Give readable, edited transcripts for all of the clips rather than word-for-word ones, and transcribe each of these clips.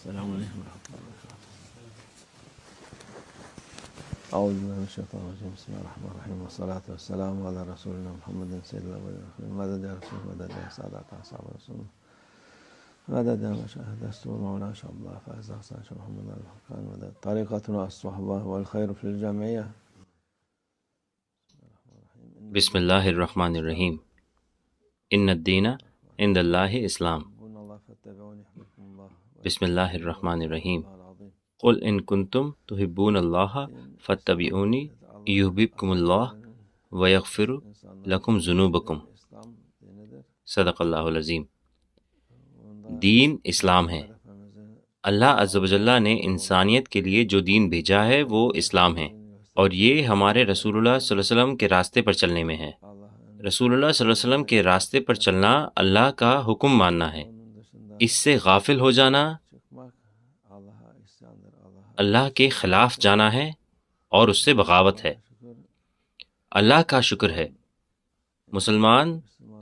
السلام علیکم ورحمۃ اللہ وبرکاتہ۔ اعوذ باللہ من الشیطان الرجیم، بسم اللہ الرحمن الرحیم، والصلاۃ والسلام علی رسولنا محمد صلی اللہ علیہ وسلم، مدد یا رسول مدد یا سادات اصحاب رسول مدد یا مشاہد دستور مولانا شاہ اللہ فیض حسن شاہ محمد الحقان مدد طریقتنا الصحبہ والخیر فی الجمعیہ۔ بسم اللہ الرحمن الرحیم۔ ان الدین عند اللہ اسلام۔ بسم اللہ الرحمن الرحیم۔ قل ان کنتم تحبون اللہ فاتبعونی یحببکم اللہ ویغفر لکم ذنوبکم۔ صدق اللہ العظیم۔ دین اسلام ہے۔ اللہ عز و جل نے انسانیت کے لیے جو دین بھیجا ہے وہ اسلام ہے، اور یہ ہمارے رسول اللہ صلی اللہ علیہ وسلم کے راستے پر چلنے میں ہے۔ رسول اللہ صلی اللہ علیہ وسلم کے راستے پر چلنا اللہ کا حکم ماننا ہے۔ اس سے غافل ہو جانا اللہ کے خلاف جانا ہے اور اس سے بغاوت ہے۔ اللہ کا شکر ہے، مسلمان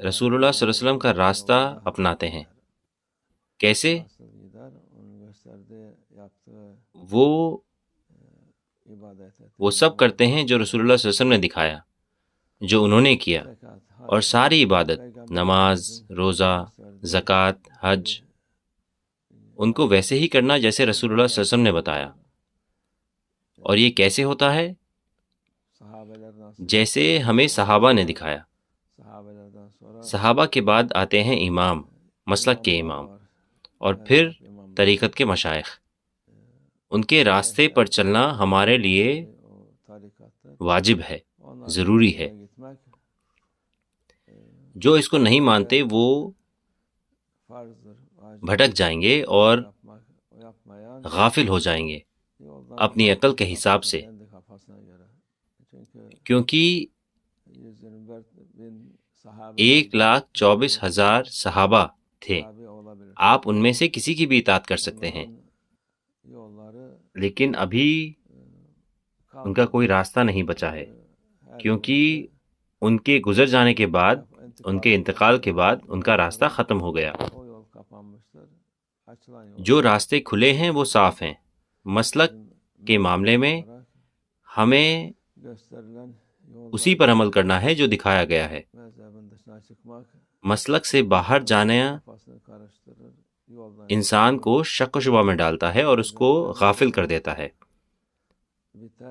رسول اللہ صلی اللہ علیہ وسلم کا راستہ اپناتے ہیں۔ کیسے؟ وہ سب کرتے ہیں جو رسول اللہ صلی اللہ علیہ وسلم نے دکھایا، جو انہوں نے کیا، اور ساری عبادت، نماز، روزہ، زکوٰۃ، حج، ان کو ویسے ہی کرنا جیسے رسول اللہ صلی اللہ علیہ وسلم نے بتایا۔ اور یہ کیسے ہوتا ہے؟ جیسے ہمیں صحابہ نے دکھایا۔ صحابہ کے بعد آتے ہیں امام، مسلک کے امام، اور پھر طریقت کے مشائخ۔ ان کے راستے پر چلنا ہمارے لیے واجب ہے، ضروری ہے۔ جو اس کو نہیں مانتے وہ بھٹک جائیں گے اور غافل ہو جائیں گے اپنی عقل کے حساب سے، کیونکہ 1,24,000 صحابہ تھے۔ آپ ان میں سے کسی کی بھی اطاعت کر سکتے ہیں، لیکن ابھی ان کا کوئی راستہ نہیں بچا ہے، کیونکہ ان کے گزر جانے کے بعد، ان کے انتقال کے بعد ان کا راستہ ختم ہو گیا۔ جو راستے کھلے ہیں وہ صاف ہیں۔ مسلک کے معاملے میں ہمیں اسی پر عمل کرنا ہے جو دکھایا گیا ہے۔ مسلک سے باہر جانا انسان کو شک و شبہ میں ڈالتا ہے اور اس کو غافل کر دیتا ہے۔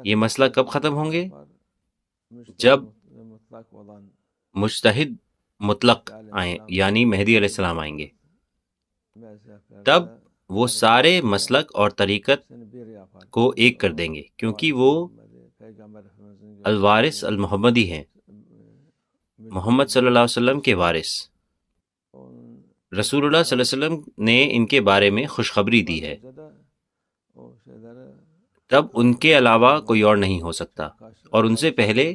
یہ مسلک کب ختم ہوں گے؟ جب مجتہد مطلق آئیں، یعنی مہدی علیہ السلام آئیں گے، تب وہ سارے مسلک اور طریقت کو ایک کر دیں گے، کیونکہ وہ الوارث المحمدی ہیں، محمد صلی اللہ علیہ وسلم کے وارث۔ رسول اللہ صلی اللہ علیہ وسلم نے ان کے بارے میں خوشخبری دی ہے، تب ان کے علاوہ کوئی اور نہیں ہو سکتا، اور ان سے پہلے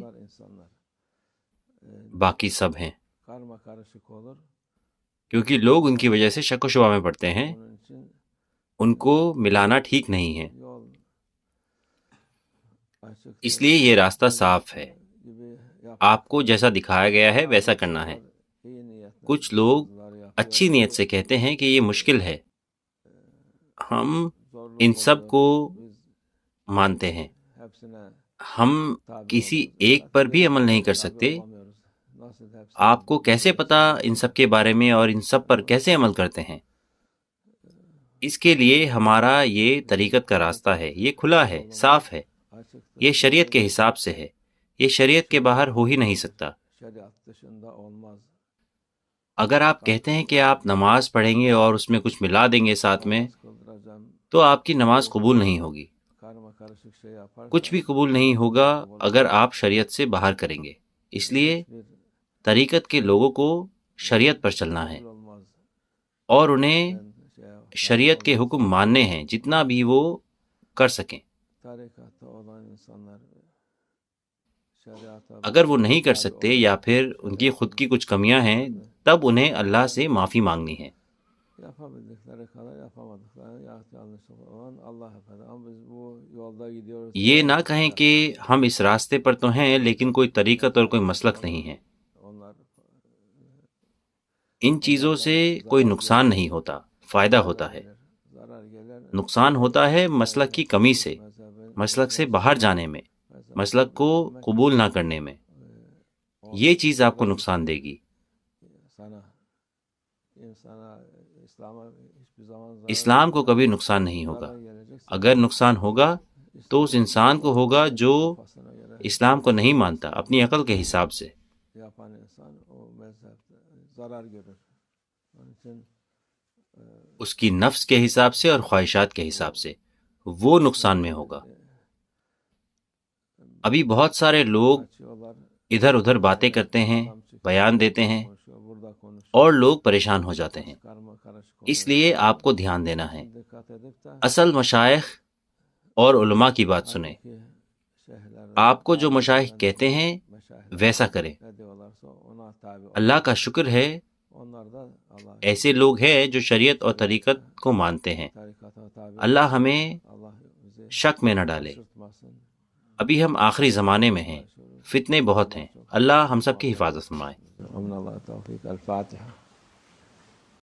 باقی سب ہیں، کیونکہ لوگ ان کی وجہ سے شک و شبہ میں پڑتے ہیں، ان کو ملانا ٹھیک نہیں ہے۔ اس لیے یہ راستہ صاف ہے، آپ کو جیسا دکھایا گیا ہے ویسا کرنا ہے۔ کچھ لوگ اچھی نیت سے کہتے ہیں کہ یہ مشکل ہے، ہم ان سب کو مانتے ہیں، ہم کسی ایک پر بھی عمل نہیں کر سکتے۔ آپ کو کیسے پتا ان سب کے بارے میں اور ان سب پر کیسے عمل کرتے ہیں؟ اس کے لیے ہمارا یہ طریقت کا راستہ ہے، یہ کھلا ہے، صاف ہے، یہ شریعت کے حساب سے ہے، یہ شریعت کے باہر ہو ہی نہیں سکتا۔ اگر آپ کہتے ہیں کہ آپ نماز پڑھیں گے اور اس میں کچھ ملا دیں گے ساتھ میں، تو آپ کی نماز قبول نہیں ہوگی۔ کچھ بھی قبول نہیں ہوگا اگر آپ شریعت سے باہر کریں گے۔ اس لیے طریقت کے لوگوں کو شریعت پر چلنا ہے اور انہیں شریعت کے حکم ماننے ہیں جتنا بھی وہ کر سکیں۔ اگر وہ نہیں کر سکتے یا پھر ان کی خود کی کچھ کمیاں ہیں، تب انہیں اللہ سے معافی مانگنی ہے۔ یہ نہ کہیں کہ ہم اس راستے پر تو ہیں لیکن کوئی طریقت اور کوئی مسلک نہیں ہے۔ ان چیزوں سے کوئی نقصان نہیں ہوتا، فائدہ ہوتا ہے۔ نقصان ہوتا ہے مسلک کی کمی سے، مسلک سے باہر جانے میں، مسلک کو قبول نہ کرنے میں. یہ چیز آپ کو نقصان دے گی. اسلام کو کبھی نقصان نہیں ہوگا. اگر نقصان ہوگا تو اس انسان کو ہوگا جو اسلام کو نہیں مانتا اپنی عقل کے حساب سے. اس کی نفس کے حساب سے اور خواہشات کے حساب سے وہ نقصان میں ہوگا. ابھی بہت سارے لوگ ادھر ادھر باتیں کرتے ہیں، بیان دیتے ہیں اور لوگ پریشان ہو جاتے ہیں. اس لیے آپ کو دھیان دینا ہے. اصل مشائخ اور علماء کی بات سنیں. آپ کو جو مشائخ کہتے ہیں ویسا کریں. اللہ کا شکر ہے ایسے لوگ ہیں جو شریعت اور طریقت کو مانتے ہیں. اللہ ہمیں شک میں نہ ڈالے. ابھی ہم آخری زمانے میں ہیں، فتنے بہت ہیں. اللہ ہم سب کی حفاظت فرمائے. الفاتحہ.